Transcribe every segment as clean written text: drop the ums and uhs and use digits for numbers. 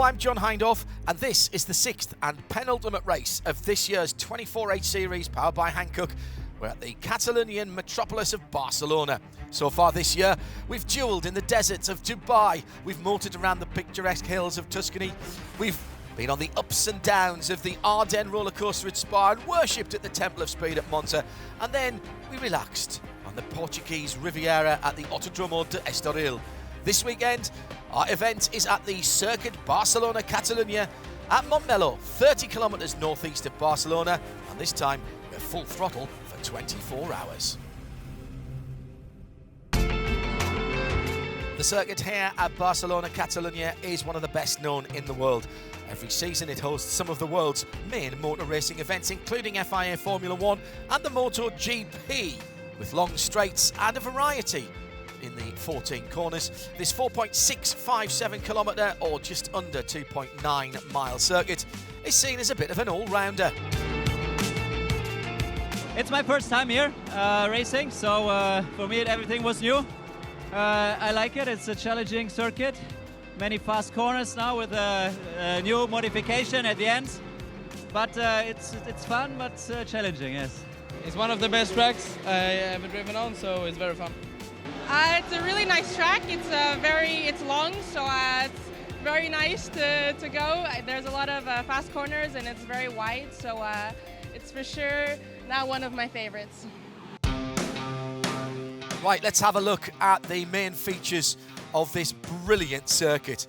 I'm John Hindhaugh, and this is the 6th and penultimate race of this year's 24H Series powered by Hankook. We're at the Catalonian metropolis of Barcelona. So far this year, we've duelled in the deserts of Dubai, we've motored around the picturesque hills of Tuscany, we've been on the ups and downs of the Ardennes roller coaster at Spa and worshipped at the Temple of Speed at Monza, and then we relaxed on the Portuguese Riviera at the Autodromo de Estoril. This weekend, our event is at the Circuit Barcelona Catalunya at Montmeló, 30 kilometres northeast of Barcelona, and this time we're full throttle for 24 hours. The circuit here at Barcelona Catalunya is one of the best known in the world. Every season it hosts some of the world's main motor racing events, including FIA Formula 1 and the MotoGP, with long straights and a variety in the 14 corners. This 4.657 kilometre or just under 2.9 mile circuit is seen as a bit of an all-rounder. It's my first time here racing, so for me everything was new. I like it. It's a challenging circuit, many fast corners now with a new modification at the end, but it's fun but challenging, yes. It's one of the best tracks I ever driven on, so it's very fun. It's a really nice track. It's long, so it's very nice to go. There's a lot of fast corners and it's very wide, so it's for sure not one of my favorites. Right, let's have a look at the main features of this brilliant circuit.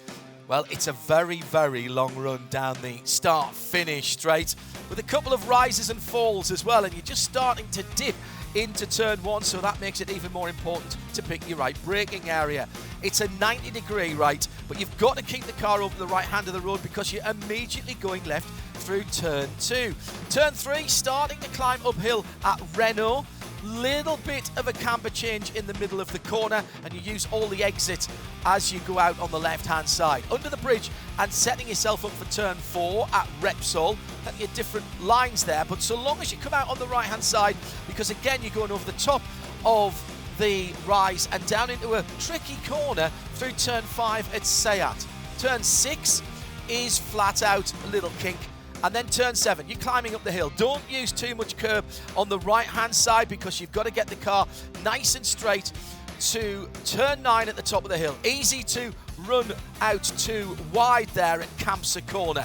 Well, it's a very, very long run down the start-finish straight with a couple of rises and falls as well, and you're just starting to dip into turn one, so that makes it even more important to pick your right braking area. It's a 90-degree right, but you've got to keep the car over the right hand of the road because you're immediately going left through turn two. Turn three, starting to climb uphill at Renault. Little bit of a camber change in the middle of the corner, and you use all the exits as you go out on the left hand side under the bridge and setting yourself up for turn four at Repsol. Plenty of different lines there, but so long as you come out on the right hand side, because again you're going over the top of the rise and down into a tricky corner through turn five at Seat. Turn six is flat out a little kink. And then turn seven, you're climbing up the hill. Don't use too much curb on the right-hand side because you've got to get the car nice and straight to turn nine at the top of the hill. Easy to run out too wide there at Kamsa corner.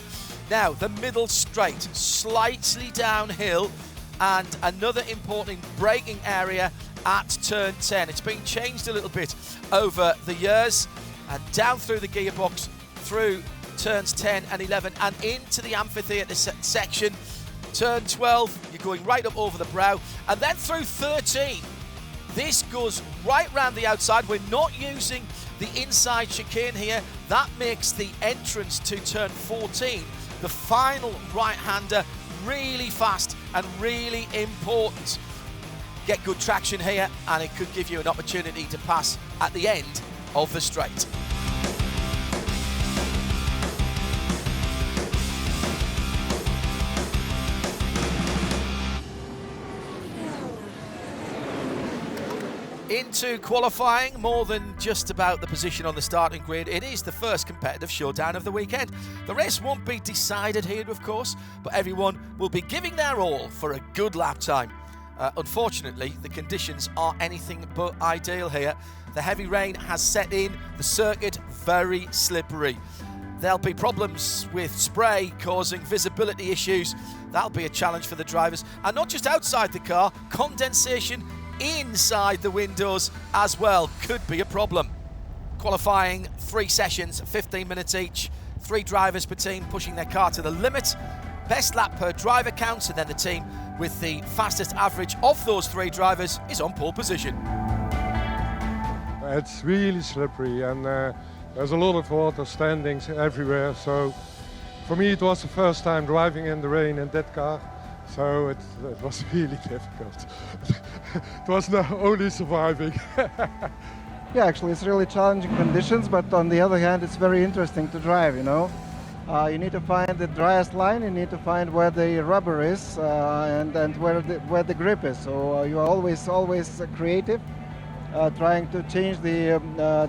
Now, the middle straight, slightly downhill, and another important braking area at turn 10. It's been changed a little bit over the years, and down through the gearbox, through turns 10 and 11 and into the amphitheatre section. Turn 12, you're going right up over the brow, and then through 13. This goes right round the outside. We're not using the inside chicane here. That makes the entrance to turn 14, the final right-hander, really fast and really important. Get good traction here, and it could give you an opportunity to pass at the end of the straight. Into qualifying, more than just about the position on the starting grid, it is the first competitive showdown of the weekend. The race won't be decided here, of course, but everyone will be giving their all for a good lap time. Unfortunately, the conditions are anything but ideal here. The heavy rain has set in, the circuit very slippery. There'll be problems with spray causing visibility issues. That'll be a challenge for the drivers, and not just outside the car, condensation inside the windows as well could be a problem. Qualifying 3 sessions, 15 minutes each, 3 drivers per team pushing their car to the limit. Best lap per driver counts, and then the team with the fastest average of those 3 drivers is on pole position. It's really slippery, and there's a lot of water standing everywhere, so for me it was the first time driving in the rain in that car. So it was really difficult. It was not only surviving. Yeah, actually it's really challenging conditions, but on the other hand it's very interesting to drive, you know. You need to find the driest line, you need to find where the rubber is and where the grip is. So you are always creative, trying to change the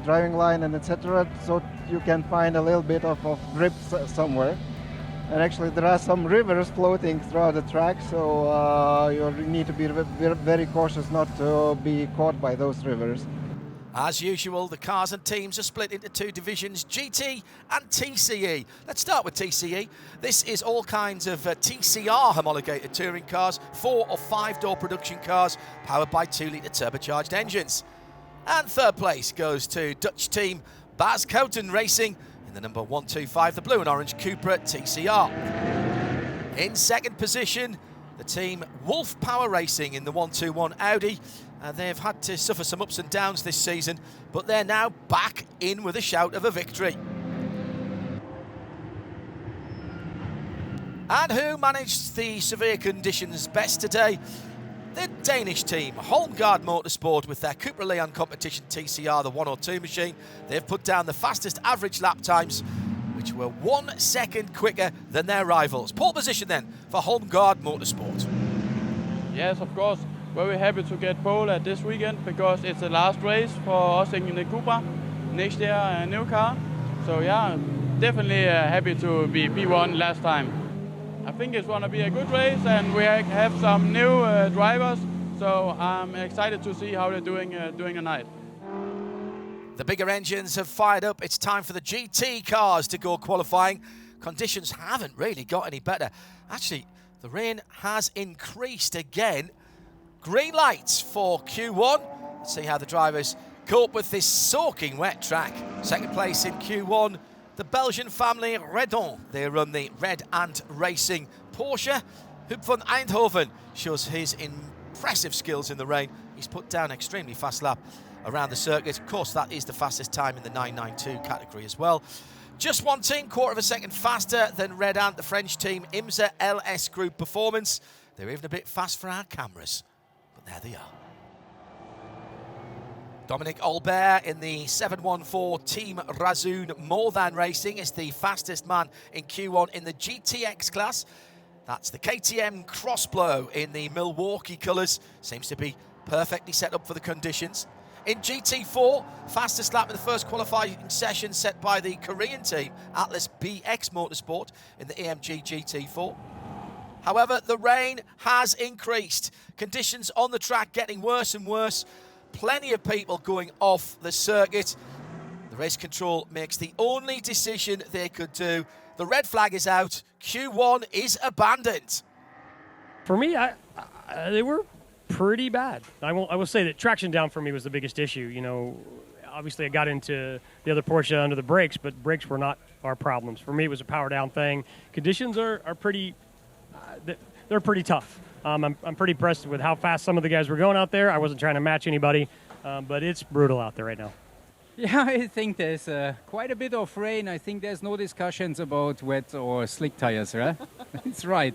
driving line and etc. So you can find a little bit of grip somewhere. And actually there are some rivers floating throughout the track, so you need to be very cautious not to be caught by those rivers. As usual, the cars and teams are split into two divisions, GT and TCE. Let's start with TCE. This is all kinds of TCR homologated touring cars, 4 or 5 door production cars powered by 2-litre turbocharged engines. And third place goes to Dutch team Bas Kouten Racing in the number 125, the blue and orange Cupra TCR. In second position, the team Wolf Power Racing in the 121 Audi. They've had to suffer some ups and downs this season, but they're now back in with a shout of a victory. And who managed the severe conditions best today? The Danish team, Holmgaard Motorsport, with their Cupra Leon competition TCR, the 102 machine. They've put down the fastest average lap times, which were 1 second quicker than their rivals. Pole position then for Holmgaard Motorsport. Yes, of course. Very happy to get pole at this weekend because it's the last race for us in the Cupra. Next year, a new car. So yeah, definitely happy to be P1 last time. I think it's going to be a good race, and we have some new drivers. So I'm excited to see how they're doing tonight. The bigger engines have fired up. It's time for the GT cars to go qualifying. Conditions haven't really got any better. Actually, the rain has increased again. Green lights for Q1. Let's see how the drivers cope with this soaking wet track. Second place in Q1, the Belgian family Redon. They run the Red Ant Racing Porsche. Huub van Eindhoven shows his impressive skills in the rain. He's put down an extremely fast lap around the circuit. Of course, that is the fastest time in the 992 category as well. Just one team, quarter of a second faster than Red Ant, the French team, IMSA LS Group Performance. They're even a bit fast for our cameras. There they are. Dominic Olbert in the 714 Team Razoon More Than Racing is the fastest man in Q1 in the GTX class. That's the KTM Crossblow in the Milwaukee colours. Seems to be perfectly set up for the conditions. In GT4, fastest lap in the first qualifying session set by the Korean team, Atlas BX Motorsport in the AMG GT4. However, the rain has increased. Conditions on the track getting worse and worse. Plenty of people going off the circuit. The race control makes the only decision they could do. The red flag is out. Q1 is abandoned. For me, they were pretty bad. I will say that traction down for me was the biggest issue. You know, obviously I got into the other Porsche under the brakes, but brakes were not our problems. For me, it was a power down thing. Conditions are pretty... they're pretty tough. I'm pretty impressed with how fast some of the guys were going out there. I wasn't trying to match anybody, but it's brutal out there right now. Yeah, I think there's quite a bit of rain. I think there's no discussions about wet or slick tires, right? It's right.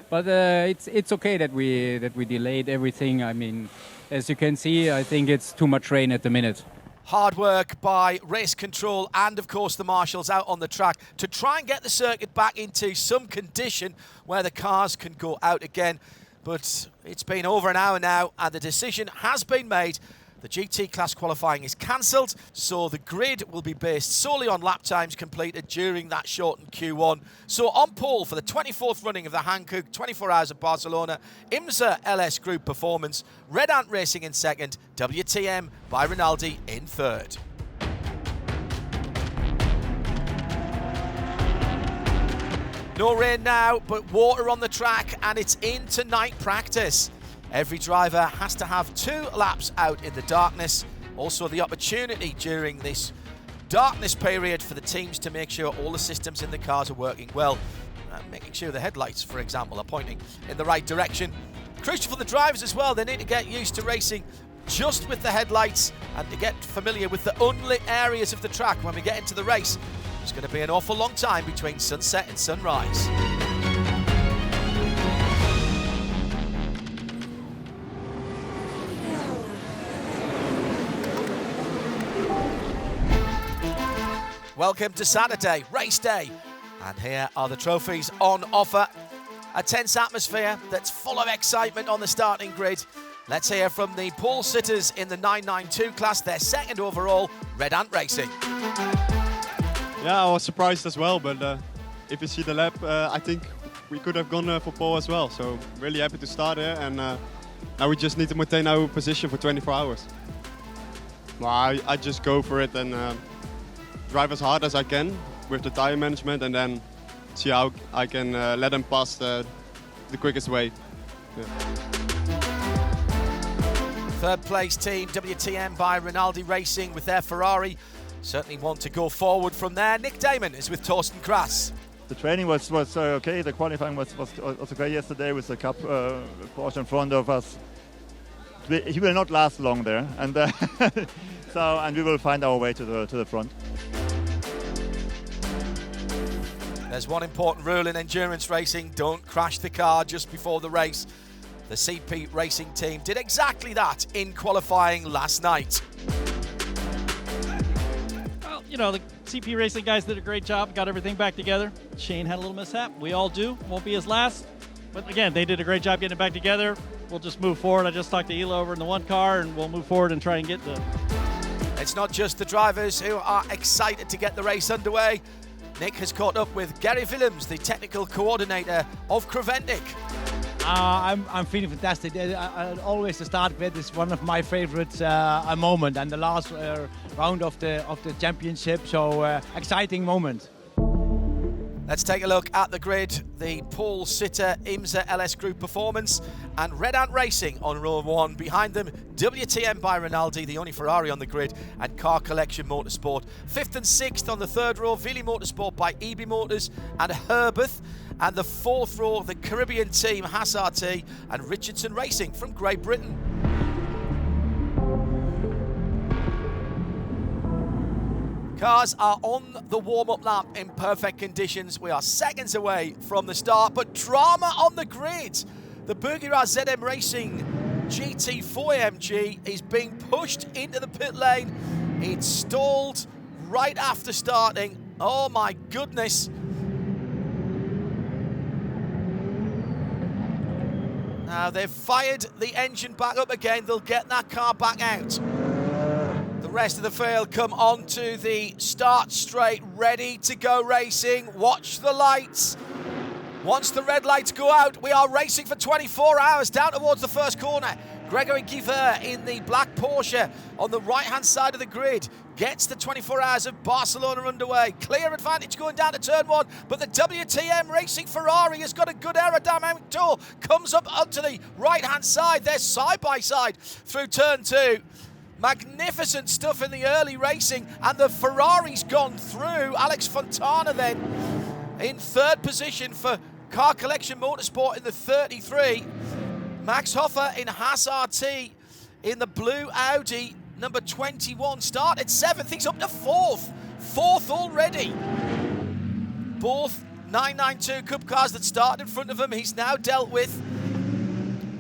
But it's okay that we delayed everything. I mean, as you can see, I think it's too much rain at the minute. Hard work by race control and, of course, the marshals out on the track to try and get the circuit back into some condition where the cars can go out again. But it's been over an hour now, and the decision has been made. The GT class qualifying is cancelled, so the grid will be based solely on lap times completed during that shortened Q1. So on pole for the 24th running of the Hankook 24 Hours of Barcelona, IMSA LS Group Performance, Red Ant Racing in second, WTM by Rinaldi in third. No rain now, but water on the track, and it's into night practice. Every driver has to have 2 laps out in the darkness. Also the opportunity during this darkness period for the teams to make sure all the systems in the cars are working well. Making sure the headlights, for example, are pointing in the right direction. Crucial for the drivers as well. They need to get used to racing just with the headlights and to get familiar with the unlit areas of the track when we get into the race. It's going to be an awful long time between sunset and sunrise. Welcome to Saturday, race day. And here are the trophies on offer. A tense atmosphere that's full of excitement on the starting grid. Let's hear from the pole sitters in the 992 class, their second overall, Red Ant Racing. Yeah, I was surprised as well, but if you see the lap, I think we could have gone for pole as well. So really happy to start here, and now we just need to maintain our position for 24 hours. Well, I just go for it and drive as hard as I can with the tire management, and then see how I can let them pass the quickest way. Yeah. Third place team, WTM by Rinaldi Racing with their Ferrari. Certainly want to go forward from there. Nick Damon is with Torsten Krass. The training was okay. The qualifying was okay yesterday with the Cup Porsche in front of us. He will not last long there, and and we will find our way to the front. There's one important rule in endurance racing: don't crash the car just before the race. The CP Racing team did exactly that in qualifying last night. Well, you know, the CP Racing guys did a great job, got everything back together. Shane had a little mishap. We all do. Won't be his last. But again, they did a great job getting it back together. We'll just move forward. I just talked to Ela over in the one car, and we'll move forward and try and get the... It's not just the drivers who are excited to get the race underway. Nick has caught up with Gary Willems, the technical coordinator of Creventic. I'm feeling fantastic. Always the start bit is one of my favorite moment, and the last round of the championship. So exciting moment. Let's take a look at the grid. The Paul Sitter IMSA LS Group performance, and Red Ant Racing on row 1. Behind them, WTM by Rinaldi, the only Ferrari on the grid, and Car Collection Motorsport. 5th and 6th on the 3rd row, Vili Motorsport by EB Motors and Herbeth. And the 4th row, the Caribbean team, Haas RT and Richardson Racing from Great Britain. Cars are on the warm-up lap in perfect conditions. We are seconds away from the start, but drama on the grid. The Burgira ZM Racing GT4 AMG is being pushed into the pit lane. It stalled right after starting. Oh my goodness. Now they've fired the engine back up again. They'll get that car back out. The rest of the field come onto the start straight, ready to go racing. Watch the lights. Once the red lights go out, we are racing for 24 hours down towards the first corner. Gregory Giver in the black Porsche on the right-hand side of the grid gets the 24 hours of Barcelona underway. Clear advantage going down to turn 1, but the WTM Racing Ferrari has got a good aerodynamic tool. Comes up onto the right-hand side. They're side by side through turn 2. Magnificent stuff in the early racing, and the Ferrari's gone through. Alex Fontana then in 3rd position for Car Collection Motorsport in the 33. Max Hoffer in Haas RT in the blue Audi, number 21, started 7th. He's up to 4th. 4th already. Both 992 Cup cars that started in front of him, he's now dealt with.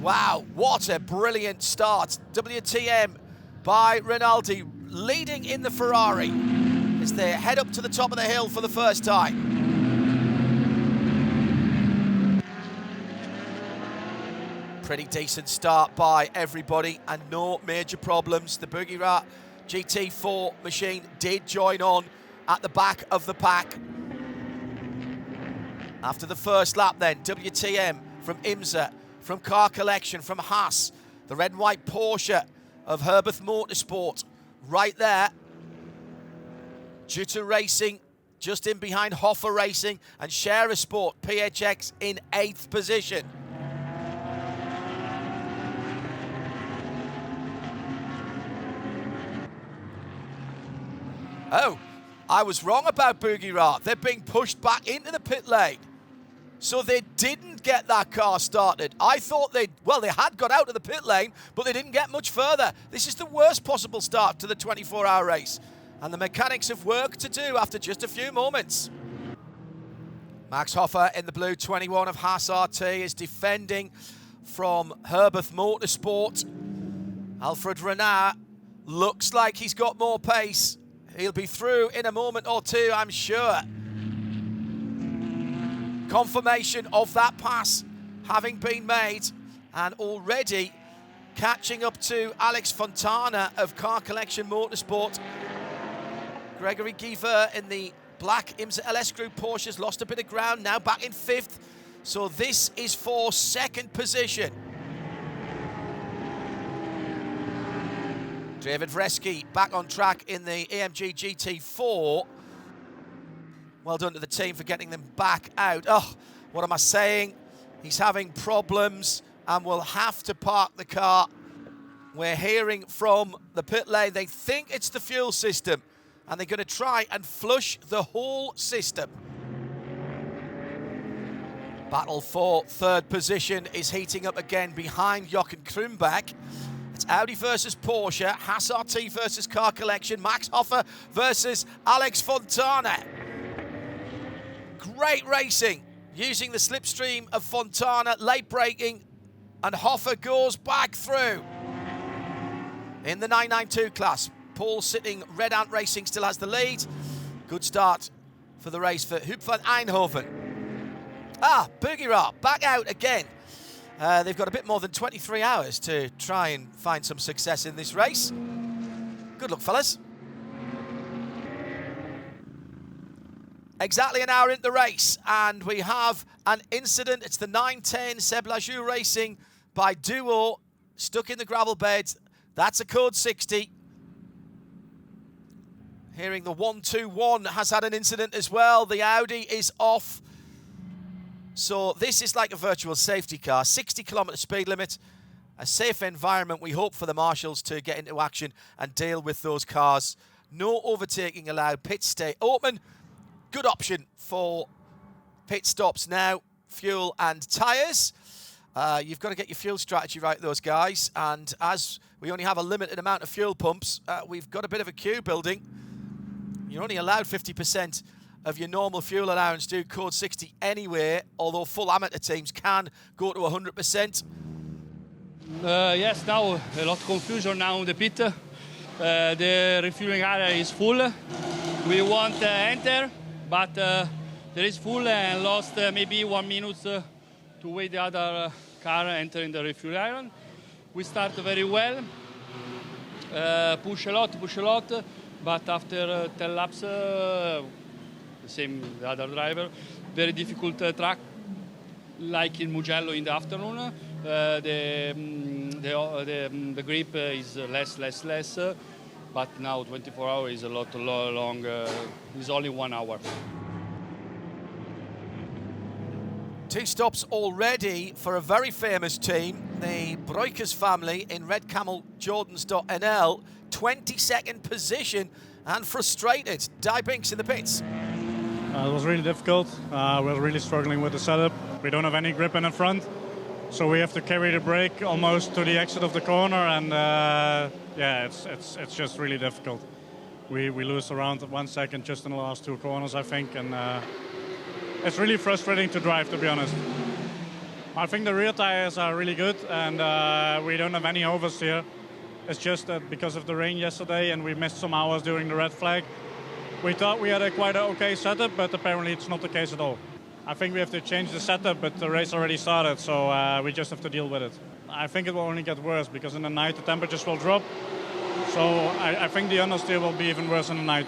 Wow, what a brilliant start. WTM by Rinaldi leading in the Ferrari as they head up to the top of the hill for the first time. Pretty decent start by everybody and no major problems. The Burgira GT4 machine did join on at the back of the pack. After the first lap then, WTM from IMSA, from Car Collection, from Haas, the red and white Porsche of Herbeth Motorsport right there. Jutta Racing just in behind Hoffer Racing, and Scherer Sport PHX in 8th position. Oh, I was wrong about Burgira. They're being pushed back into the pit lane. So they didn't get that car started. I thought they had got out of the pit lane, but they didn't get much further. This is the worst possible start to the 24-hour race. And the mechanics have work to do after just a few moments. Max Hoffer in the blue 21 of Haas RT is defending from Herbeth Motorsport. Alfred Renard looks like he's got more pace. He'll be through in a moment or two, I'm sure. Confirmation of that pass having been made, and already catching up to Alex Fontana of Car Collection Motorsport. Gregory Giver in the black IMSA LS Group Porsche's lost a bit of ground, now back in 5th. So this is for 2nd position. David Vreski back on track in the AMG GT4. Well done to the team for getting them back out. Oh, what am I saying? He's having problems and will have to park the car. We're hearing from the pit lane, they think it's the fuel system, and they're going to try and flush the whole system. Battle for 3rd position is heating up again behind Jochen Krumbeck. It's Audi versus Porsche, Haas RT versus Car Collection, Max Hoffer versus Alex Fontana. Great racing, using the slipstream of Fontana, late braking, and Hoffer goes back through. In the 992 class, Paul Sitting, Red Ant Racing still has the lead. Good start for the race for Huub van Eindhoven. Boogie back out again. They've got a bit more than 23 hours to try and find some success in this race. Good luck, fellas. Exactly an hour into the race, and we have an incident. It's the 910 Seb Lajou Racing by Duo, stuck in the gravel bed. That's a code 60. Hearing the 121 has had an incident as well. The Audi is off. So this is like a virtual safety car. 60-kilometre speed limit. A safe environment, we hope, for the marshals to get into action and deal with those cars. No overtaking allowed. Pits stay open. Good option for pit stops now. Fuel and tyres. You've got to get your fuel strategy right, those guys. And as we only have a limited amount of fuel pumps, we've got a bit of a queue building. You're only allowed 50% of your normal fuel allowance due code 60 anywhere, although full amateur teams can go to 100%. Yes, now a lot of confusion now in the pit. The refueling area is full. We want to enter, but there is full and lost maybe 1 minute to wait the other car entering the refueling area. We start very well, push a lot, but after 10 laps, the other driver, very difficult track, like in Mugello in the afternoon. The grip is less, but now 24 hours is a lot longer. It's only 1 hour. 2 stops already for a very famous team, the Breukers family in Red Camel Jordans.nl. 22nd position and frustrated. Di Binks in the pits. It was really difficult. We're really struggling with the setup. We don't have any grip in the front, so we have to carry the brake almost to the exit of the corner, and it's just really difficult. We lose around 1 second just in the last 2 corners, I think, and it's really frustrating to drive, to be honest. I think the rear tires are really good, and we don't have any oversteer. It's just that because of the rain yesterday and we missed some hours during the red flag, we thought we had quite an okay setup, but apparently it's not the case at all. I think we have to change the setup, but the race already started, so we just have to deal with it. I think it will only get worse, because in the night the temperatures will drop, so I think the understeer will be even worse in the night.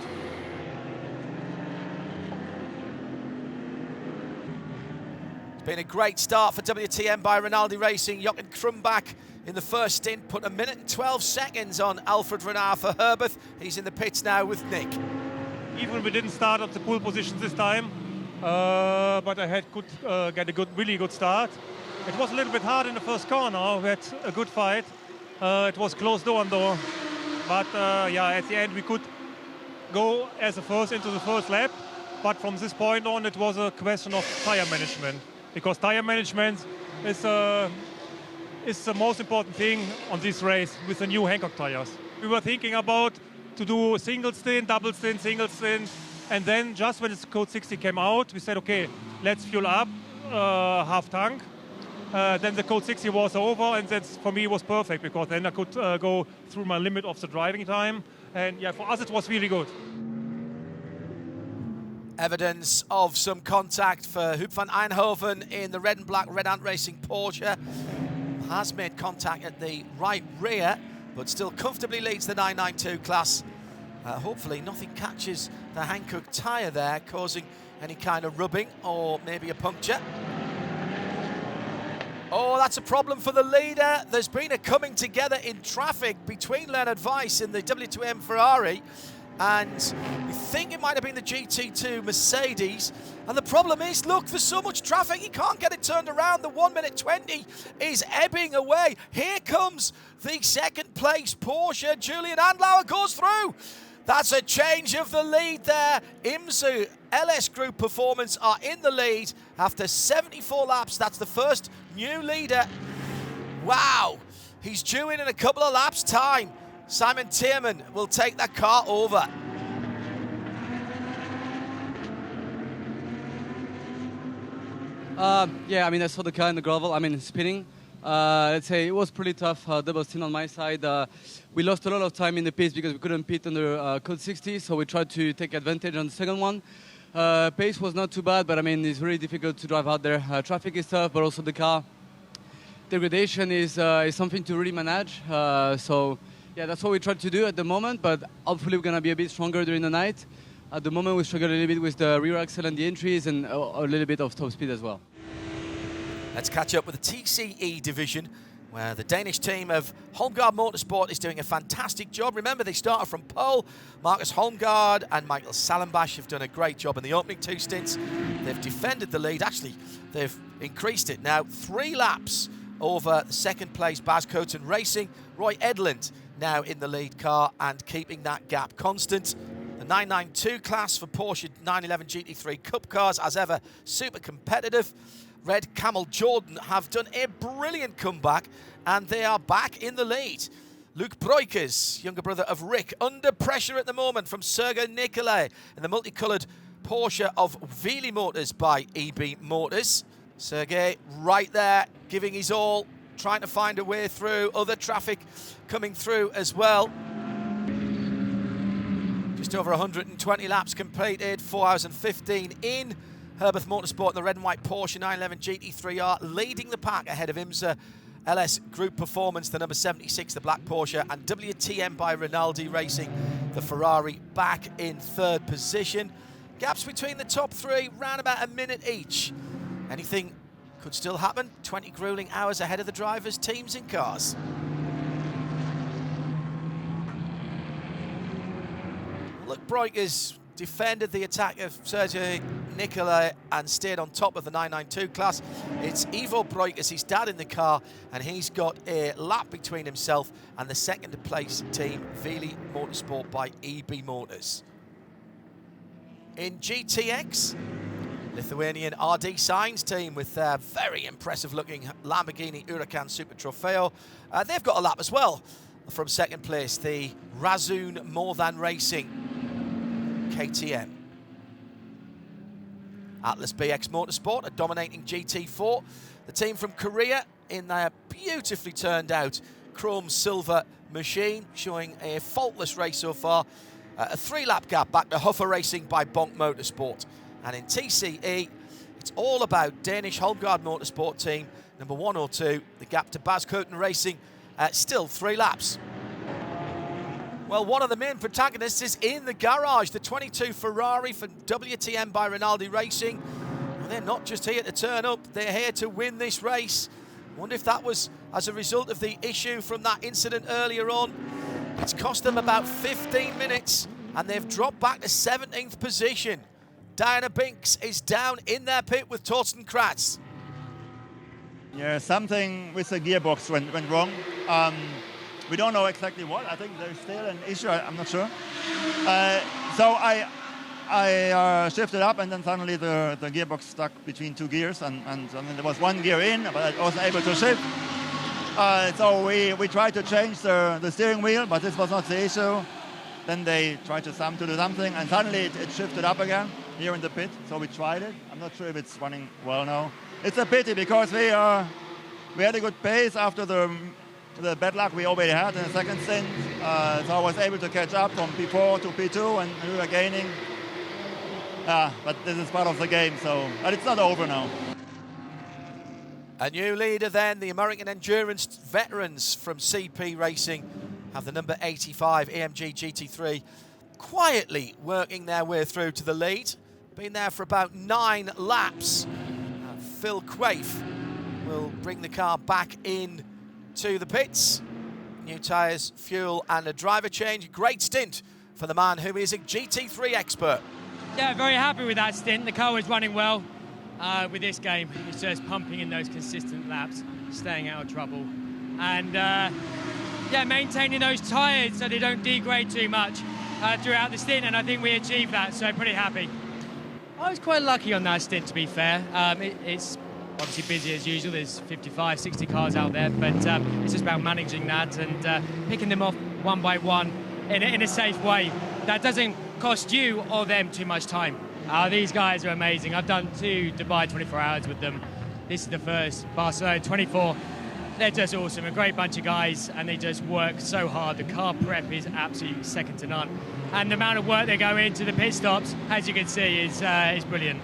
It's been a great start for WTM by Rinaldi Racing. Jochen Krumbeck in the first stint put 1 minute and 12 seconds on Alfred Renard for Herbert. He's in the pits now with Nick. Even we didn't start at the pole position this time, but I had get a really good start. It was a little bit hard in the first corner. We had a good fight. It was close door on door, but at the end we could go as a first into the first lap. But from this point on, it was a question of tire management, because tire management is the most important thing on this race with the new Hankook tires. We were thinking about to do single stint, double stint, single stint, and then just when the code 60 came out, we said, okay, let's fuel up, half tank. Then the code 60 was over, and that for me was perfect, because then I could go through my limit of the driving time, and for us it was really good. Evidence of some contact for Huub van Eindhoven in the red and black Red Ant Racing Porsche. Has made contact at the right rear, but still comfortably leads the 992 class Hopefully nothing catches the Hankook tyre there, causing any kind of rubbing or maybe a puncture. Oh, that's a problem for the leader. There's been a coming together in traffic between Leonard Weiss and the W2M Ferrari, and we think it might have been the GT2 Mercedes. And the problem is, look, there's so much traffic, he can't get it turned around. The 1:20 is ebbing away. Here comes the second place Porsche. Julian Andlauer goes through. That's a change of the lead there. IMSA LS Group Performance are in the lead after 74 laps. That's the first new leader. Wow, he's due in a couple of laps' time. Simon Tierman will take that car over. Yeah, I mean, I saw the car in the gravel, spinning. Let's say it was pretty tough, double stint on my side. We lost a lot of time in the pits because we couldn't pit under code 60, so we tried to take advantage on the second one. Pace was not too bad, but I mean, it's really difficult to drive out there. Traffic is tough, but also the car degradation is something to really manage. So yeah, that's what we tried to do at the moment, but hopefully we're going to be a bit stronger during the night. At the moment, we struggle a little bit with the rear axle and the entries and a little bit of top speed as well. Let's catch up with the TCE division, where the Danish team of Holmgaard Motorsport is doing a fantastic job. Remember, they started from pole. Marcus Holmgaard and Michael Salenbach have done a great job in the opening 2 stints. They've defended the lead. Actually, they've increased it now 3 laps over the second place Bas Coten Racing. Roy Edlund now in the lead car and keeping that gap constant. The 992 class for Porsche 911 GT3 Cup cars, as ever, super competitive. Red Camel Jordan have done a brilliant comeback, and they are back in the lead. Luke Breukers, younger brother of Rick, under pressure at the moment from Sergei Nikolai in the multicoloured Porsche of Wheelie Motors by EB Motors. Sergei right there, giving his all, trying to find a way through. Other traffic coming through as well. Just over 120 laps completed, 4 hours and 15 in. Herbert Motorsport and the red and white Porsche 911 GT3R leading the pack ahead of IMSA LS Group Performance, the number 76, the black Porsche, and WTM by Rinaldi Racing, the Ferrari, back in 3rd position. Gaps between the top 3, round about a minute each. Anything could still happen. 20 grueling hours ahead of the drivers, teams and cars. Look, Breukers defended the attack of Sergei Nikolai and stayed on top of the 992 class. It's Ivo Breukers, his dad, in the car, and he's got a lap between himself and the second place team, Wheelie Motorsport by EB Motors. In GTX, Lithuanian RD Signs team with their very impressive looking Lamborghini Huracan Super Trofeo. They've got a lap as well from second place, the Razun More Than Racing KTM. Atlas BX Motorsport, a dominating GT4. The team from Korea in their beautifully turned out chrome silver machine, showing a faultless race so far. A 3-lap gap back to Huffer Racing by Bonk Motorsport. And in TCE, it's all about Danish Holmgaard Motorsport team, number 1 or 2. The gap to Bas Coten Racing, still 3 laps. Well, one of the main protagonists is in the garage, the 22 Ferrari from WTM by Rinaldi Racing. Well, they're not just here to turn up, they're here to win this race. I wonder if that was as a result of the issue from that incident earlier on. It's cost them about 15 minutes, and they've dropped back to 17th position. Diana Binks is down in their pit with Torsten Kratz. Yeah, something with the gearbox went wrong. We don't know exactly what. I think there's still an issue. I'm not sure. So I shifted up, and then suddenly the gearbox stuck between 2 gears, and there was 1 gear in, but I wasn't able to shift. So we tried to change the steering wheel, but this was not the issue. Then they tried to do something, and suddenly it shifted up again here in the pit. So we tried it. I'm not sure if it's running well now. It's a pity because we had a good pace after the bad luck we already had in the second stint. So I was able to catch up from P4 to P2, and we were gaining. But this is part of the game, but it's not over now. A new leader then, the American Endurance veterans from CP Racing have the number 85 AMG GT3 quietly working their way through to the lead. Been there for about 9 laps. Phil Quaife will bring the car back in to the pits. New tyres, fuel and a driver change. Great stint for the man who is a GT3 expert. Yeah, very happy with that stint. The car was running well. With this game, it's just pumping in those consistent laps, staying out of trouble. And yeah, maintaining those tyres so they don't degrade too much throughout the stint, and I think we achieved that, so pretty happy. I was quite lucky on that stint, to be fair. It's obviously busy as usual. There's 55, 60 cars out there, but it's just about managing that and picking them off one by one in a safe way. That doesn't cost you or them too much time. These guys are amazing. I've done 2 Dubai 24 hours with them. This is the first, Barcelona 24. They're just awesome, a great bunch of guys, and they just work so hard. The car prep is absolutely second to none. And the amount of work they go into the pit stops, as you can see, is brilliant.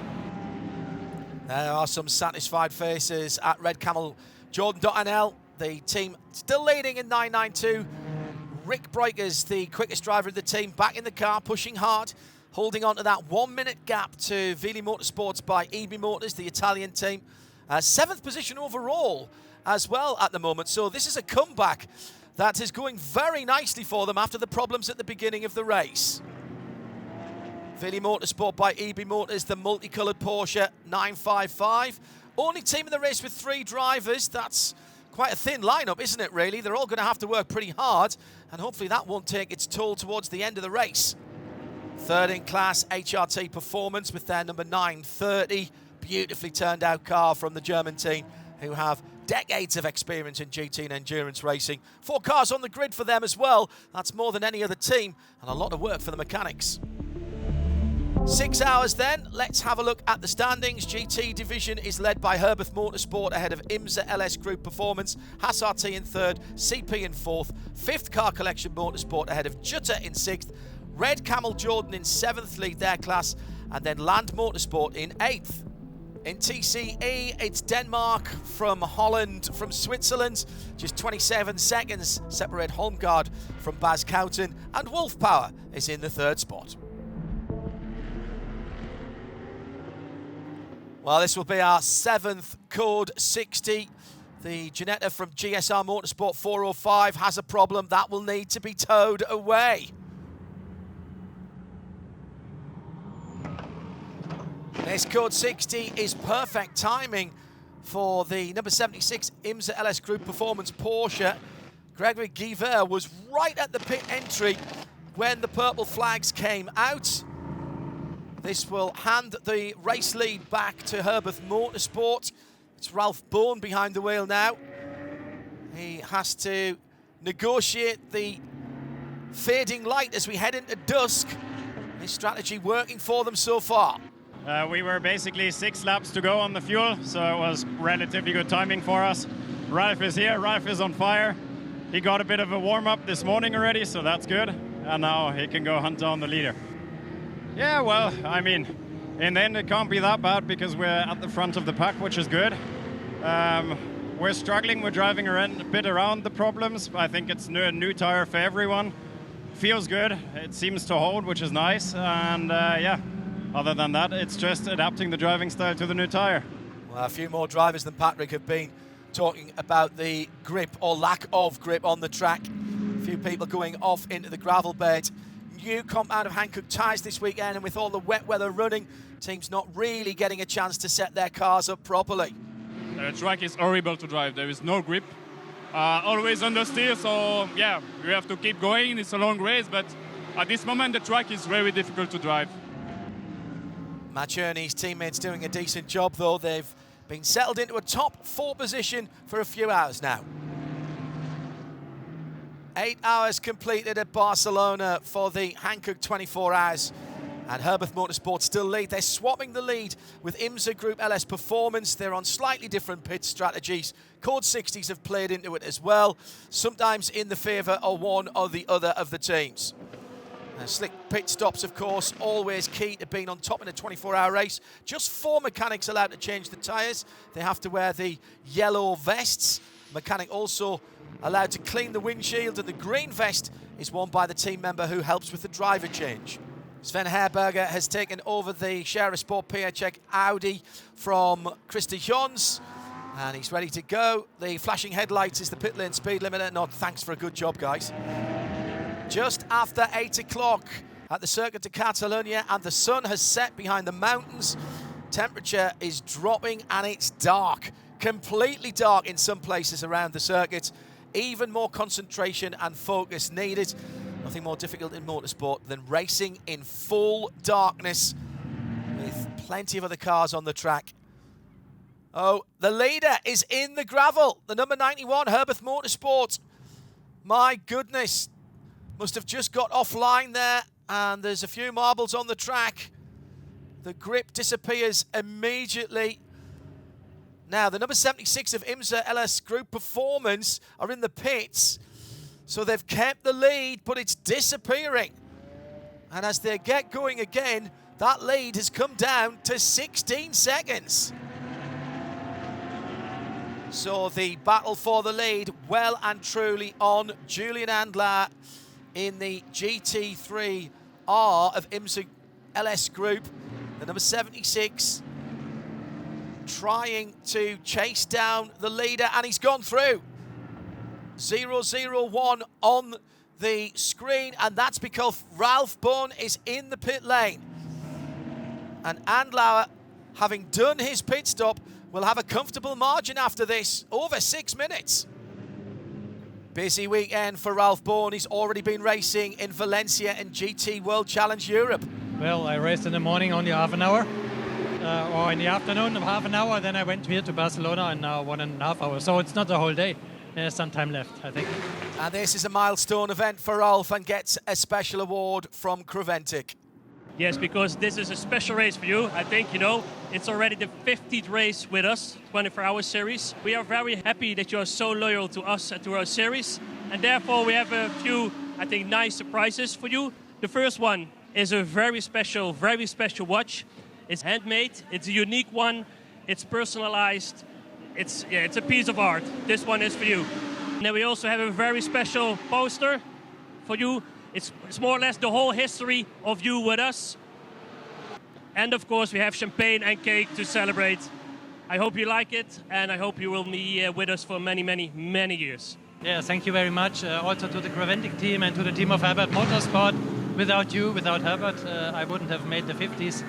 There are some satisfied faces at Red Camel. Jordan.nl, the team still leading in 992. Rick Breukers, the quickest driver of the team, back in the car, pushing hard, holding on to that 1 minute gap to Vili Motorsports by EB Motors, the Italian team. 7th position overall as well at the moment. So this is a comeback that is going very nicely for them after the problems at the beginning of the race. Vili Motorsport by EB Motors, the multicoloured Porsche 955. Only team in the race with 3 drivers. That's quite a thin lineup, isn't it, really? They're all going to have to work pretty hard, and hopefully that won't take its toll towards the end of the race. 3rd in class, HRT Performance with their number 930. Beautifully turned out car from the German team, who have decades of experience in GT and endurance racing. 4 cars on the grid for them as well. That's more than any other team, and a lot of work for the mechanics. 6 hours then, let's have a look at the standings. GT division is led by Herbeth Motorsport ahead of IMSA LS Group Performance, Haas RT in 3rd, CP in 4th, 5th Car Collection Motorsport ahead of Jutta in 6th, Red Camel Jordan in 7th lead their class, and then Land Motorsport in 8th. In TCE, it's Denmark from Holland, from Switzerland. Just 27 seconds separate Holmgaard from Bas Kouten, and Wolf Power is in the 3rd spot. Well, this will be our 7th Code 60. The Ginetta from GSR Motorsport 405 has a problem. That will need to be towed away. This Code 60 is perfect timing for the number 76 IMSA LS Group Performance Porsche. Gregory Guiver was right at the pit entry when the purple flags came out. This will hand the race lead back to Herbeth Motorsport. It's Ralph Bourne behind the wheel now. He has to negotiate the fading light as we head into dusk. This strategy working for them so far. We were basically 6 laps to go on the fuel, so it was relatively good timing for us. Ralph is here, Ralph is on fire. He got a bit of a warm-up this morning already, so that's good. And now he can go hunt down the leader. Yeah, well, I mean, in the end it can't be that bad because we're at the front of the pack, which is good. We're struggling with driving around a bit around the problems. I think it's a new tire for everyone. Feels good, it seems to hold, which is nice. And yeah. Other than that, it's just adapting the driving style to the new tyre. Well, a few more drivers than Patrick have been talking about the grip or lack of grip on the track. A few people going off into the gravel bed. New compound of Hankook tyres this weekend, and with all the wet weather running, teams not really getting a chance to set their cars up properly. The track is horrible to drive. There is no grip. Always understeer, so yeah, you have to keep going. It's a long race, but at this moment the track is very difficult to drive. Matt Cherney's teammates doing a decent job, though. They've been settled into a top 4 position for a few hours now. 8 hours completed at Barcelona for the Hankook 24 hours. And Herbeth Motorsport still lead. They're swapping the lead with IMSA Group LS Performance. They're on slightly different pit strategies. Code 60s have played into it as well, sometimes in the favour of one or the other of the teams. Slick pit stops, of course, always key to being on top in a 24-hour race. Just 4 mechanics allowed to change the tyres. They have to wear the yellow vests. mechanic also allowed to clean the windshield, and the green vest is worn by the team member who helps with the driver change. Sven Herberger has taken over the Share Sport PHEC Audi from Christy Jons, and he's ready to go. The flashing headlights is the pit lane speed limiter. Not thanks for a good job, guys. Just after 8 o'clock at the Circuit de Catalunya, and the sun has set behind the mountains. Temperature is dropping and it's dark, completely dark in some places around the circuit. Even more concentration and focus needed. Nothing more difficult in motorsport than racing in full darkness with plenty of other cars on the track. Oh, the leader is in the gravel. The number 91, Herbert Motorsport. My goodness, must have just got offline there, and there's a few marbles on the track. The grip disappears immediately. Now, the number 76 of IMSA LS Group Performance are in the pits. So they've kept the lead, but it's disappearing. And as they get going again, that lead has come down to 16 seconds. So the battle for the lead well and truly on. Julian Andler in the GT3R of IMSA LS Group, the number 76, trying to chase down the leader, and he's gone through. 001 on the screen, and that's because Ralph Bohn is in the pit lane. And Andlauer, having done his pit stop, will have a comfortable margin after this, over 6 minutes. Busy weekend for Ralph Bohn. He's already been racing in Valencia and GT World Challenge Europe. Well, I raced in the morning only half an hour, or in the afternoon half an hour, then I went here to Barcelona and now 1.5 hours. So it's not the whole day. There's some time left, I think. And this is a milestone event for Ralph and gets a special award from Creventic. Yes, because this is a special race for you. I think, you know, it's already the 50th race with us, 24-hour series. We are very happy that you are so loyal to us and to our series. And therefore, we have a few, I think, nice surprises for you. The first one is a very special watch. It's handmade, it's a unique one, it's personalized. It's a piece of art. This one is for you. And then we also have a very special poster for you. It's more or less the whole history of you with us. And of course, we have champagne and cake to celebrate. I hope you like it, and I hope you will be with us for many, many, many years. Yeah, thank you very much. Also to the Creventic team and to the team of Herbert Motorsport. Without you, without Herbert, I wouldn't have made the 50s.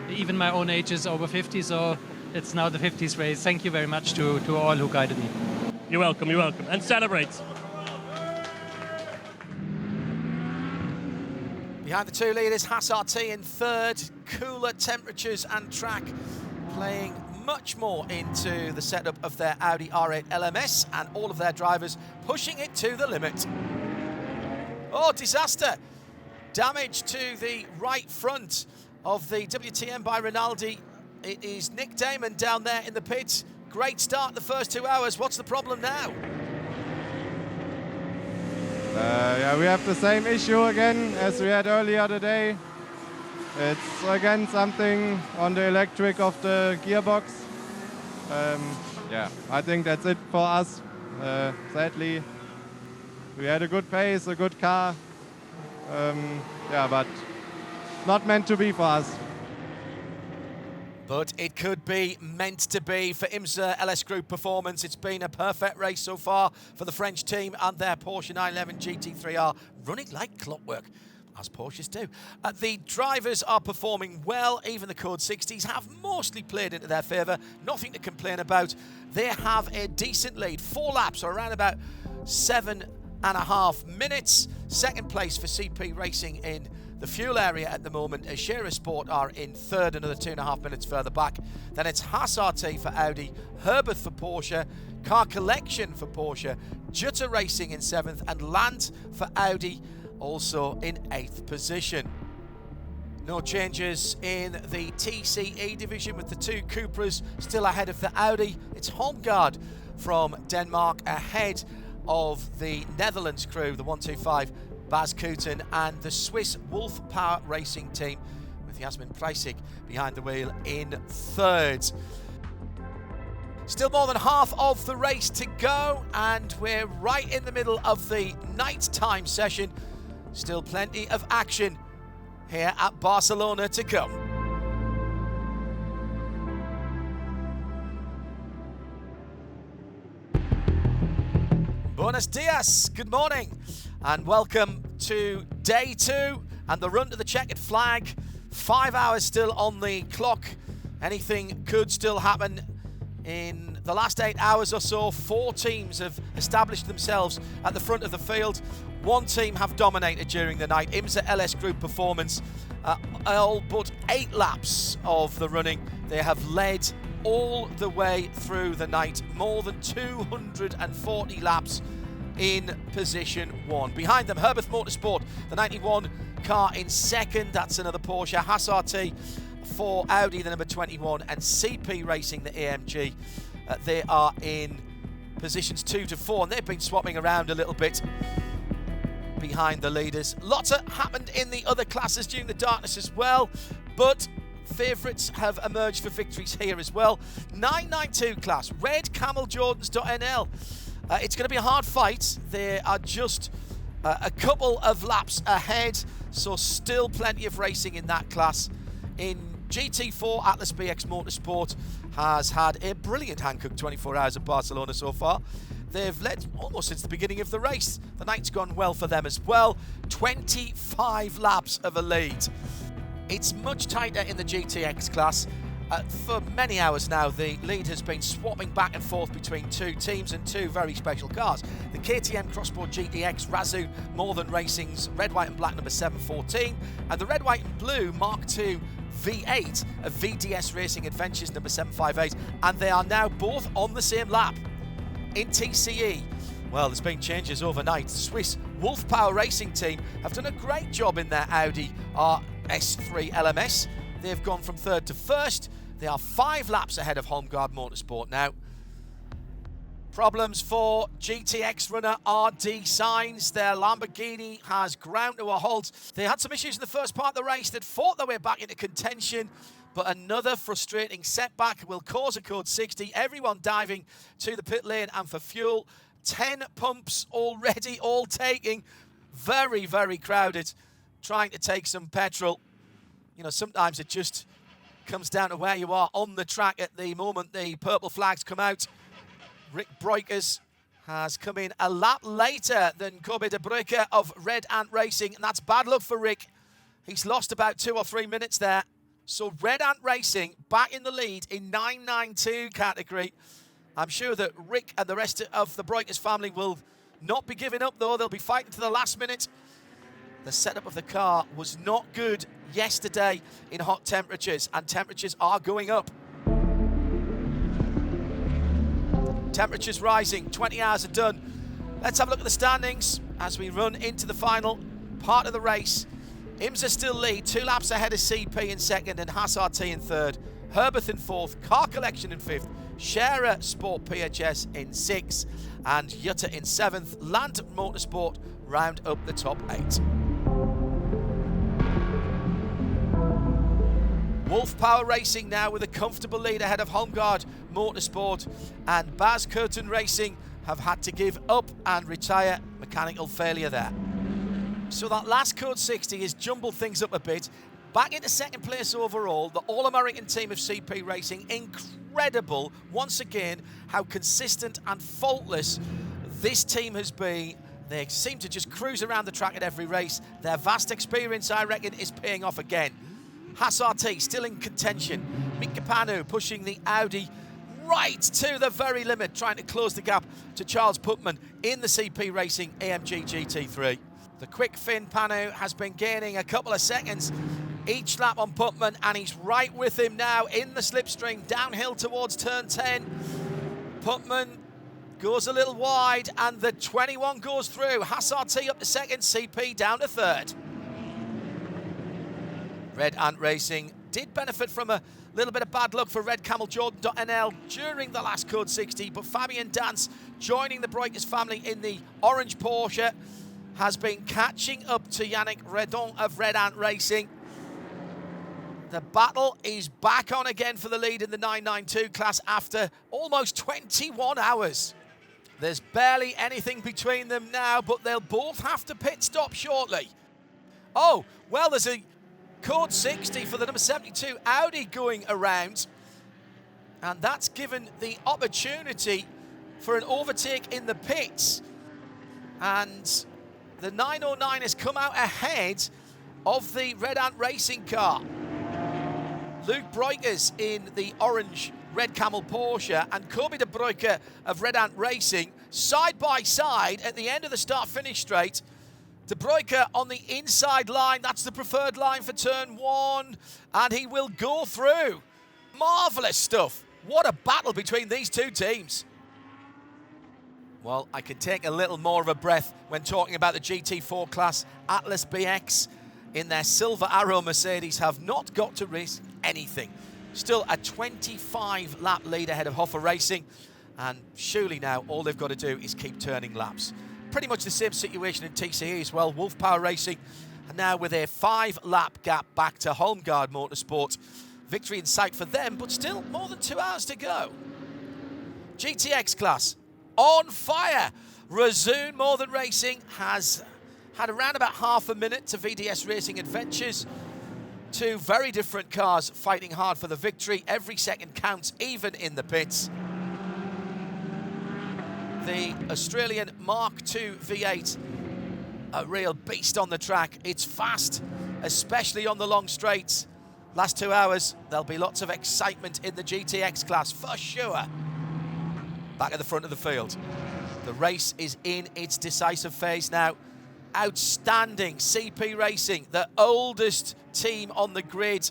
Even my own age is over 50, so it's now the 50s race. Thank you very much to all who guided me. You're welcome, you're welcome. And celebrate. Behind the two leaders, Haas RT in third. Cooler temperatures and track playing much more into the setup of their Audi R8 LMS, and all of their drivers pushing it to the limit. Oh, disaster! Damage to the right front of the WTM by Rinaldi. It is Nick Damon down there in the pits. Great start the first 2 hours. What's the problem now? Yeah, we have the same issue again as we had earlier today. It's again something on the electric of the gearbox. Yeah, I think that's it for us. Sadly, we had a good pace, a good car. Yeah, but not meant to be for us. But it could be meant to be for IMSA LS Group Performance. It's been a perfect race so far for the French team and their Porsche 911 GT3R, running like clockwork, as Porsches do. The drivers are performing well. Even the Code 60s have mostly played into their favour. Nothing to complain about. They have a decent lead. 4 laps, or around about 7.5 minutes. Second place for CP Racing in the fuel area at the moment, as Share Sport are in third, another 2.5 minutes further back. Then it's Haas RT for Audi, Herbert for Porsche, Car Collection for Porsche, Jutta Racing in 7th, and Land for Audi also in 8th position. No changes in the TCE division, with the 2 Cupras still ahead of the Audi. It's Holmgaard from Denmark ahead of the Netherlands crew, the 125 Bas Kooten, and the Swiss Wolf Power Racing team with Jasmin Preissig behind the wheel in third. Still more than half of the race to go, and we're right in the middle of the night-time session. Still plenty of action here at Barcelona to come. Buenos dias, good morning, and welcome to day 2 and the run to the checkered flag. 5 hours still on the clock. Anything could still happen. In the last 8 hours or so, 4 teams have established themselves at the front of the field. 1 team have dominated during the night. IMSA LS Group Performance, all but 8 laps of the running. They have led all the way through the night, more than 240 laps in position 1. Behind them, Herbert Motorsport, the 91 car in second. That's another Porsche. Haas RT for Audi, the number 21, and CP Racing, the AMG. They are in positions 2 to 4, and they've been swapping around a little bit behind the leaders. Lots happened in the other classes during the darkness as well, but favourites have emerged for victories here as well. 992 class, Red Camel Jordans.nl. It's going to be a hard fight. They are just a couple of laps ahead, so still plenty of racing in that class. In GT4, Atlas BX Motorsport has had a brilliant Hankook 24 hours at Barcelona so far. They've led almost since the beginning of the race. The night's gone well for them as well. 25 laps of a lead. It's much tighter in the GTX class. For many hours now, the lead has been swapping back and forth between 2 teams and 2 very special cars. The KTM Crossboard GTX Razoo Northern Racing's red, white and black number 714, and the red, white and blue Mark II V8 of VDS Racing Adventures number 758, and they are now both on the same lap in TCE. Well, there's been changes overnight. The Swiss Wolf Power Racing team have done a great job in their Audi RS3 LMS. They've gone from 3rd to 1st. They are 5 laps ahead of Homeguard Motorsport now. Problems for GTX runner RD Signs. Their Lamborghini has ground to a halt. They had some issues in the first part of the race that fought their way back into contention, but another frustrating setback will cause a code 60. Everyone diving to the pit lane and for fuel. 10 pumps already, all taking. Very, very crowded, trying to take some petrol. You know, sometimes it just comes down to where you are on the track at the moment the purple flags come out. Rick Breukers has come in a lap later than Kobe de Bruyke of Red Ant Racing, and that's bad luck for Rick. He's lost about 2 or 3 minutes there. So Red Ant Racing back in the lead in 992 category. I'm sure that Rick and the rest of the Breukers family will not be giving up, though. They'll be fighting to the last minute. The setup of the car was not good yesterday in hot temperatures, and temperatures are going up. Temperatures rising, 20 hours are done. Let's have a look at the standings as we run into the final part of the race. IMSA still lead, 2 laps ahead of CP in 2nd and Haas RT in 3rd. Herbert in 4th, Car Collection in 5th, Scherer Sport PHS in 6th, and Jutta in 7th. Land Motorsport round up the top 8. Wolf Power Racing now with a comfortable lead ahead of Homeguard Motorsport, and Baz Curtin Racing have had to give up and retire. Mechanical failure there. So that last code 60 has jumbled things up a bit. Back into 2nd place overall, the All-American team of CP Racing. Incredible, once again, how consistent and faultless this team has been. They seem to just cruise around the track at every race. Their vast experience, I reckon, is paying off again. Haas RT still in contention. Mika Panu pushing the Audi right to the very limit, trying to close the gap to Charles Putman in the CP Racing AMG GT3. The quick Finn Panu has been gaining a couple of seconds each lap on Putman, and he's right with him now in the slipstream, downhill towards turn 10. Putman goes a little wide, and the 21 goes through. Haas RT up to 2nd, CP down to 3rd. Red Ant Racing did benefit from a little bit of bad luck for Red Camel Jordan.nl during the last code 60, but Fabian Dance joining the Breukers family in the orange Porsche has been catching up to Yannick Redon of Red Ant Racing. The battle is back on again for the lead in the 992 class after almost 21 hours. There's barely anything between them now, but they'll both have to pit stop shortly. Oh, well, there's a code 60 for the number 72 Audi going around, and that's given the opportunity for an overtake in the pits. And the 909 has come out ahead of the Red Ant Racing car. Luke Breukers in the orange Red Camel Porsche and Kobe de Bruyker of Red Ant Racing side by side at the end of the start-finish straight. De Bruyker on the inside line, that's the preferred line for turn 1, and he will go through. Marvellous stuff. What a battle between these two teams. Well, I could take a little more of a breath when talking about the GT4 class. Atlas BX in their Silver Arrow Mercedes have not got to risk anything. Still a 25-lap lead ahead of Hoffa Racing, and surely now all they've got to do is keep turning laps. Pretty much the same situation in TCE as well. Wolf Power Racing, and now with a 5-lap gap back to Holmgard Motorsport. Victory in sight for them, but still more than 2 hours to go. GTX class on fire. Razoon More Than Racing has had around about half a minute to VDS Racing Adventures. Two very different cars fighting hard for the victory. Every second counts, even in the pits. The Australian Mark II V8, a real beast on the track. It's fast, especially on the long straights. Last 2 hours, there'll be lots of excitement in the GTX class, for sure. Back at the front of the field. The race is in its decisive phase now. Outstanding CP Racing, the oldest team on the grid.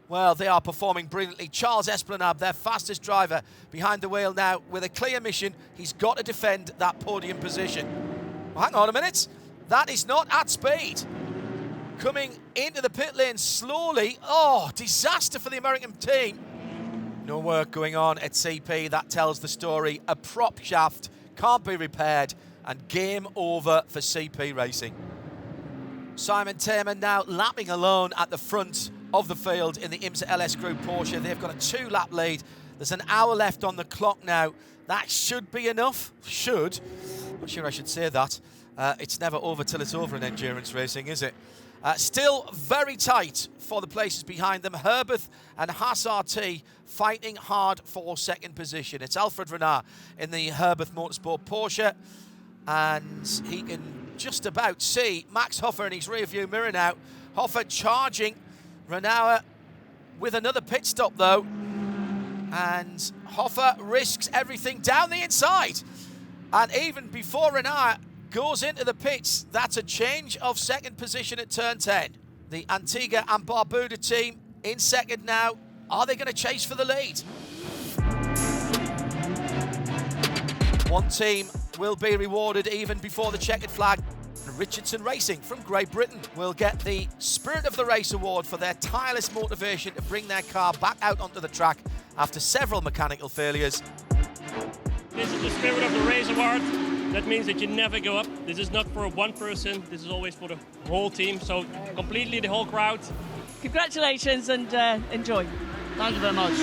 Well, they are performing brilliantly. Charles Esplanade, their fastest driver, behind the wheel now with a clear mission. He's got to defend that podium position. Well, hang on a minute. That is not at speed. Coming into the pit lane slowly. Oh, disaster for the American team. No work going on at CP. That tells the story. A prop shaft can't be repaired, and game over for CP Racing. Simon Taman now lapping alone at the front of the field in the IMSA LS Group Porsche. They've got a 2-lap lead. There's an hour left on the clock now. That should be enough. Should. Not sure I should say that. It's never over till it's over in endurance racing, is it? Still very tight for the places behind them. Herbeth and Haas RT fighting hard for second position. It's Alfred Renard in the Herbeth Motorsport Porsche, and he can just about see Max Hoffa in his rearview mirror now. Hoffa charging Renard with another pit stop though, and Hoffa risks everything down the inside. And even before Renard goes into the pits, that's a change of second position at turn 10. The Antigua and Barbuda team in second now. Are they going to chase for the lead? One team will be rewarded even before the checkered flag. Richardson Racing from Great Britain will get the Spirit of the Race award for their tireless motivation to bring their car back out onto the track after several mechanical failures. This is the Spirit of the Race award. That means that you never go up. This is not for one person. This is always for the whole team. So completely the whole crowd. Congratulations and enjoy. Thank you very much.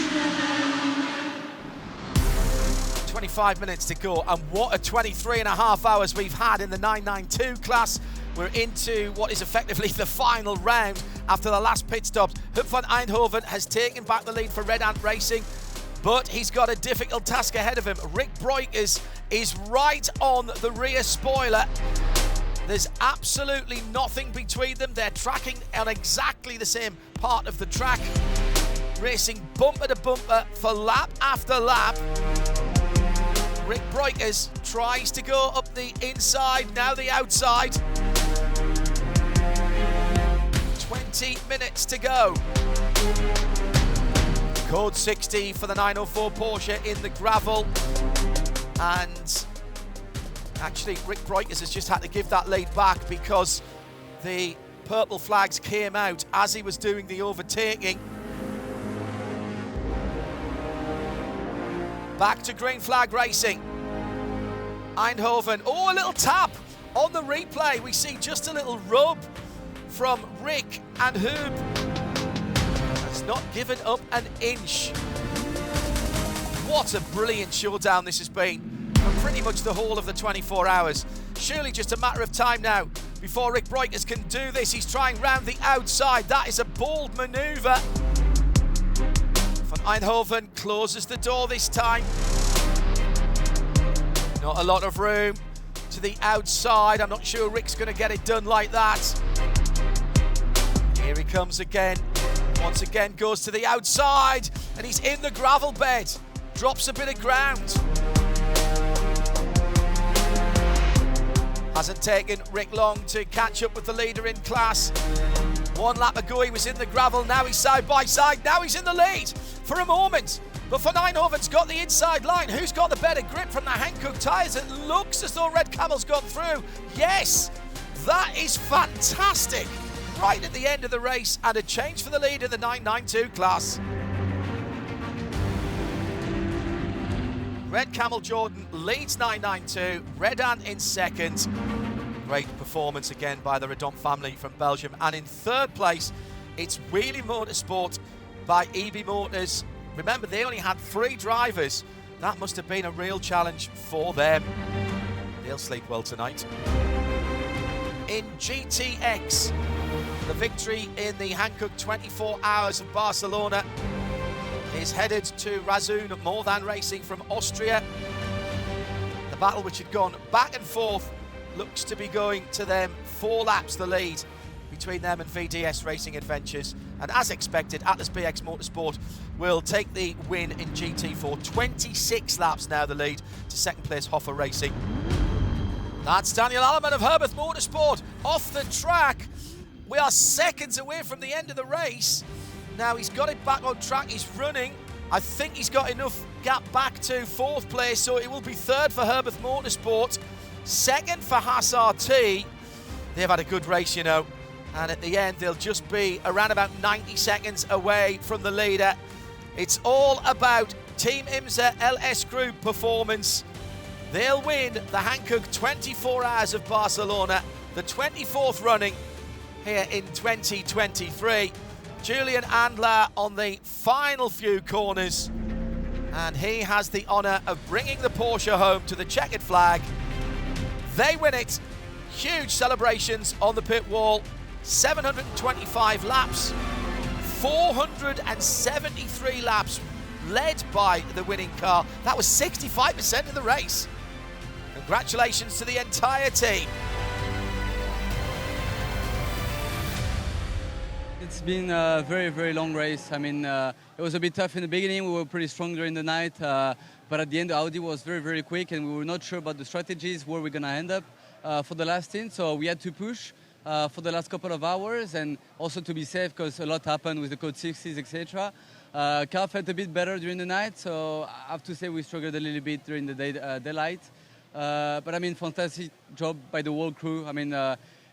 25 minutes to go, and what a 23.5 hours we've had in the 992 class. We're into what is effectively the final round after the last pit stops. Huub van Eindhoven has taken back the lead for Red Ant Racing, but he's got a difficult task ahead of him. Rick Breukers is right on the rear spoiler. There's absolutely nothing between them. They're tracking on exactly the same part of the track, racing bumper to bumper for lap after lap. Rick Breukers tries to go up the inside, now the outside. 20 minutes to go. Code 60 for the 904 Porsche in the gravel. And actually, Rick Breukers has just had to give that lead back because the purple flags came out as he was doing the overtaking. Back to green flag racing. Eindhoven, oh, a little tap on the replay. We see just a little rub from Rick and Huub. He's not given up an inch. What a brilliant showdown this has been for pretty much the whole of the 24 hours. Surely just a matter of time now before Rick Breukers can do this. He's trying round the outside. That is a bold manoeuvre. Van Eindhoven closes the door this time. Not a lot of room to the outside. I'm not sure Rick's going to get it done like that. Here he comes again. Once again goes to the outside and he's in the gravel bed. Drops a bit of ground. Hasn't taken Rick long to catch up with the leader in class. One lap ago he was in the gravel, now he's side by side, now he's in the lead for a moment. But Van Eindhoven's got the inside line. Who's got the better grip from the Hankook tyres? It looks as though Red Camel's gone through. Yes, that is fantastic. Right at the end of the race, and a change for the lead in the 992 class. Red Camel Jordan leads 992, Red Ant in second. Great performance again by the Redon family from Belgium. And in third place, it's Wheelie Motorsport by EB Motors. Remember, they only had 3 drivers. That must have been a real challenge for them. They'll sleep well tonight. In GTX, the victory in the Hankook 24 Hours of Barcelona is headed to Razun More Than Racing from Austria. The battle, which had gone back and forth, looks to be going to them. 4 laps the lead between them and VDS Racing Adventures. And as expected, Atlas BX Motorsport will take the win in GT4. 26 laps now the lead to second place Hoffer Racing. That's Daniel Alleman of Herbeth Motorsport off the track. We are seconds away from the end of the race. Now he's got it back on track, he's running. I think he's got enough gap back to 4th place, so it will be 3rd for Herbeth Motorsport, 2nd for Haas RT. They've had a good race, you know, and at the end they'll just be around about 90 seconds away from the leader. It's all about Team IMSA LS Group performance. They'll win the Hankook 24 Hours of Barcelona, the 24th running here in 2023. Julian Andler on the final few corners, and he has the honour of bringing the Porsche home to the checkered flag. They win it. Huge celebrations on the pit wall. 725 laps, 473 laps led by the winning car. That was 65% of the race. Congratulations to the entire team. It's been a very, very long race. I mean, it was a bit tough in the beginning. We were pretty strong during the night. But at the end, Audi was very, very quick, and we were not sure about the strategies, where we're going to end up for the last stint. So we had to push for the last couple of hours, and also to be safe, because a lot happened with the code 60s, etc. Car felt a bit better during the night, so I have to say we struggled a little bit during the daylight. But I mean, fantastic job by the whole crew. I mean,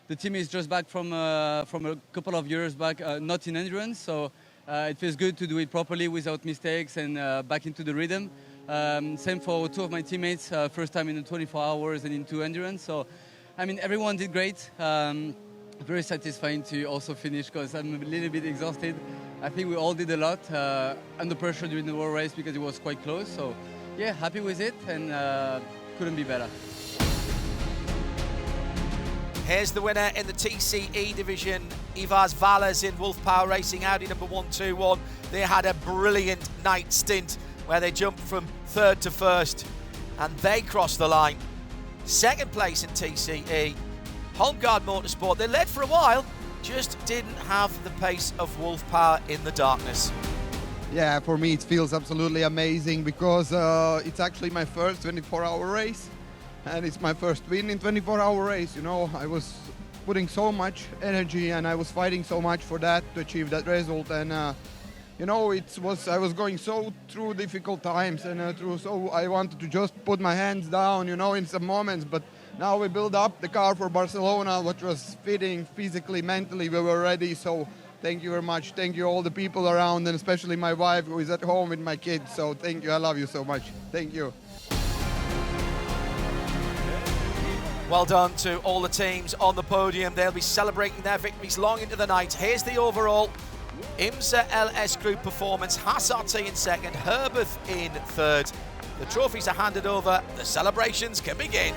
the team is just back from a couple of years back, not in endurance, so it feels good to do it properly without mistakes and back into the rhythm. Same for 2 of my teammates, first time in the 24 hours and into endurance. So, I mean, everyone did great. Very satisfying to also finish, because I'm a little bit exhausted. I think we all did a lot under pressure during the world race because it was quite close. So, yeah, happy with it, and couldn't be better. Here's the winner in the TCE division, Ivars Valles in Wolf Power Racing, Audi number 121. They had a brilliant night stint where they jumped from 3rd to 1st, and they crossed the line. 2nd place in TCE, Holmgaard Motorsport. They led for a while, just didn't have the pace of Wolf Power in the darkness. Yeah, for me it feels absolutely amazing, because it's actually my first 24-hour race. And it's my first win in 24-hour race. You know, I was putting so much energy and I was fighting so much for that, to achieve that result. And you know, I was going so through difficult times, and so I wanted to just put my hands down, you know, in some moments. But now we build up the car for Barcelona, which was fitting physically, mentally. We were ready. So thank you very much. Thank you all the people around, and especially my wife, who is at home with my kids. So thank you. I love you so much. Thank you. Well done to all the teams on the podium. They'll be celebrating their victories long into the night. Here's the overall. IMSA LS Group Performance, Hassarty in second, Herbeth in third. The trophies are handed over, the celebrations can begin.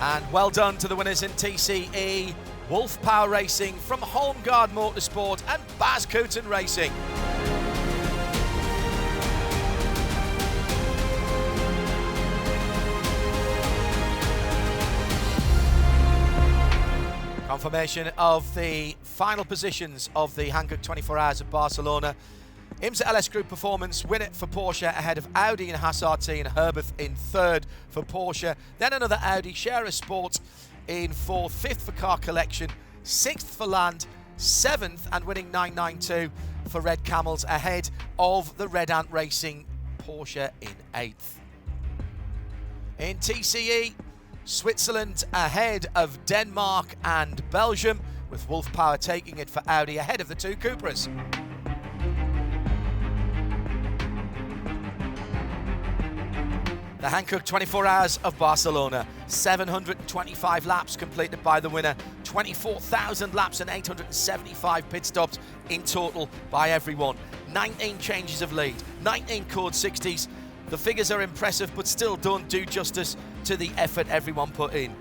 And well done to the winners in TCE, Wolf Power Racing from Home Guard Motorsport and Baz Cooten Racing. Confirmation of the final positions of the Hankook 24 Hours of Barcelona. IMSA LS Group Performance win it for Porsche ahead of Audi and Hassarty and Herbeth in third for Porsche. Then another Audi, Scherer Sport in fourth, fifth for Car Collection, sixth for Land, seventh and winning 992 for Red Camels ahead of the Red Ant Racing Porsche in eighth. In TCE, Switzerland ahead of Denmark and Belgium, with Wolf Power taking it for Audi ahead of the two Cupras. The Hankook 24 Hours of Barcelona, 725 laps completed by the winner, 24,000 laps and 875 pit stops in total by everyone. 19 changes of lead, 19 Code 60s. The figures are impressive, but still don't do justice to the effort everyone put in.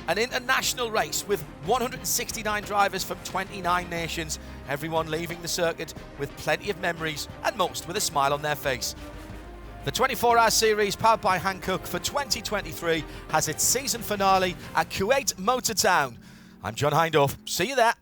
An international race with 169 drivers from 29 nations, everyone leaving the circuit with plenty of memories and most with a smile on their face. The 24-hour series powered by Hankook for 2023 has its season finale at Kuwait Motor Town. I'm John Hindorf. See you there.